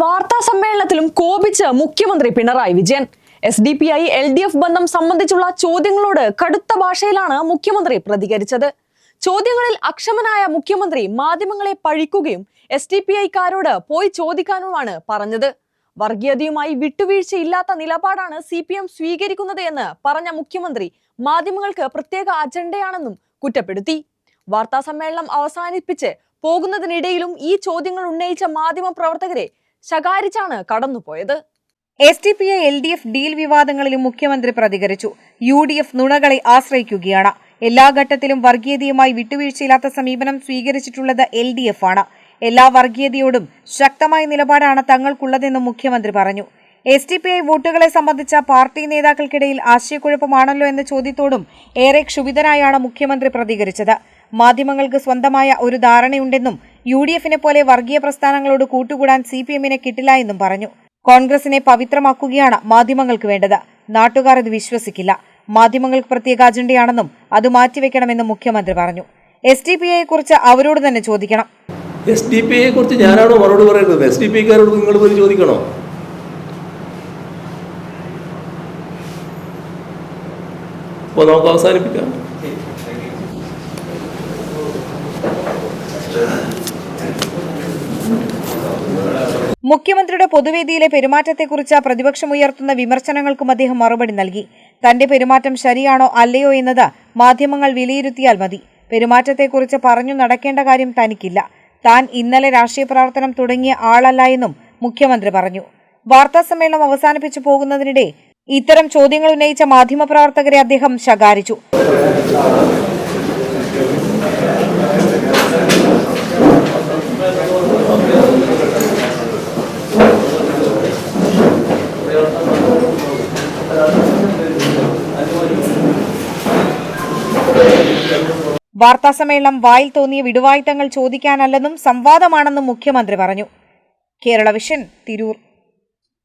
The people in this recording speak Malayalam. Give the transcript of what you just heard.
വാർത്താ സമ്മേളനത്തിലും കോപിച്ച് മുഖ്യമന്ത്രി പിണറായി വിജയൻ. SDPI LDF ബന്ധം സംബന്ധിച്ചുള്ള ചോദ്യങ്ങളോട് കടുത്ത ഭാഷയിലാണ് മുഖ്യമന്ത്രി പ്രതികരിച്ചത്. ചോദ്യങ്ങളിൽ അക്ഷമനായ മുഖ്യമന്ത്രി മാധ്യമങ്ങളെ പഴിക്കുകയും SDPIക്കാരോട് പോയി ചോദിക്കാനുമാണ് പറഞ്ഞത്. വർഗീയതയുമായി വിട്ടുവീഴ്ചയില്ലാത്ത നിലപാടാണ് CPM സ്വീകരിക്കുന്നത് എന്ന് പറഞ്ഞ മുഖ്യമന്ത്രി മാധ്യമങ്ങൾക്ക് പ്രത്യേക അജണ്ടയാണെന്നും കുറ്റപ്പെടുത്തി. വാർത്താ സമ്മേളനം അവസാനിപ്പിച്ച് പോകുന്നതിനിടയിലും ഈ ചോദ്യങ്ങൾ ഉന്നയിച്ച മാധ്യമ പ്രവർത്തകരെ ശകാരിച്ചാണ് കടന്നുപോയത്. SDPI LDF ഡീൽ വിവാദങ്ങളിലും മുഖ്യമന്ത്രി പ്രതികരിച്ചു. UDF നുണകളെ ആശ്രയിക്കുകയാണ്. എല്ലാ ഘട്ടത്തിലും വർഗീയതയുമായി വിട്ടുവീഴ്ചയില്ലാത്ത സമീപനം സ്വീകരിച്ചിട്ടുള്ളത് LDF ആണ്. എല്ലാ വർഗീയതയോടും ശക്തമായ നിലപാടാണ് തങ്ങൾക്കുള്ളതെന്നും മുഖ്യമന്ത്രി പറഞ്ഞു. SDPI വോട്ടുകളെ സംബന്ധിച്ച പാർട്ടി നേതാക്കൾക്കിടയിൽ ആശയക്കുഴപ്പമാണല്ലോ എന്ന ചോദ്യത്തോടും ഏറെ ക്ഷുഭിതനായാണ് മുഖ്യമന്ത്രി പ്രതികരിച്ചത്. മാധ്യമങ്ങൾക്ക് സ്വന്തമായ ഒരു ധാരണയുണ്ടെന്നും UDFനെ പോലെ വർഗീയ പ്രസ്ഥാനങ്ങളോട് കൂട്ടുകൂടാൻ CPMനെ കിട്ടില്ല എന്നും പറഞ്ഞു. കോൺഗ്രസിനെ പവിത്രമാക്കുകയാണ് മാധ്യമങ്ങൾക്ക് വേണ്ടത്. നാട്ടുകാർ ഇത് വിശ്വസിക്കില്ല. മാധ്യമങ്ങൾക്ക് പ്രത്യേക അജണ്ടയാണെന്നും അത് മാറ്റിവെക്കണമെന്നും മുഖ്യമന്ത്രി പറഞ്ഞു. SDPIയെക്കുറിച്ച് അവരോട് തന്നെ ചോദിക്കണം. SDPIയെക്കുറിച്ച് ഞാനാണോ മറുപടി പറയുന്നത്? SDPIക്കാരോട് നിങ്ങൾ പോയി ചോദിക്കണോ? അപ്പോൾ നമുക്ക് അവസാനിപ്പിക്കാം. മുഖ്യമന്ത്രിയുടെ പൊതുവേദിയിലെ പെരുമാറ്റത്തെക്കുറിച്ച് പ്രതിപക്ഷം ഉയർത്തുന്ന വിമർശനങ്ങൾക്കും അദ്ദേഹം മറുപടി നൽകി. തന്റെ പെരുമാറ്റം ശരിയാണോ അല്ലയോ എന്നത് മാധ്യമങ്ങൾ വിലയിരുത്തിയാൽ മതി. പെരുമാറ്റത്തെക്കുറിച്ച് പറഞ്ഞു നടക്കേണ്ട കാര്യം തനിക്കില്ല. താൻ ഇന്നലെ രാഷ്ട്രീയ പ്രവർത്തനം തുടങ്ങിയ ആളല്ല എന്നും മുഖ്യമന്ത്രി പറഞ്ഞു. വാർത്താ സമ്മേളനം അവസാനിപ്പിച്ചു പോകുന്നതിനിടെ ഇത്തരം ചോദ്യങ്ങൾ ഉന്നയിച്ച മാധ്യമപ്രവർത്തകരെ അദ്ദേഹം ശകാരിച്ചു. വാർത്താ സമ്മേളനം വായിൽ തോന്നിയ വിടുവായുത്തങ്ങൾ ചോദിക്കാനല്ലെന്നും സംവാദമാണെന്നും മുഖ്യമന്ത്രി പറഞ്ഞു. കേരള വിഷൻ, തിരൂർ.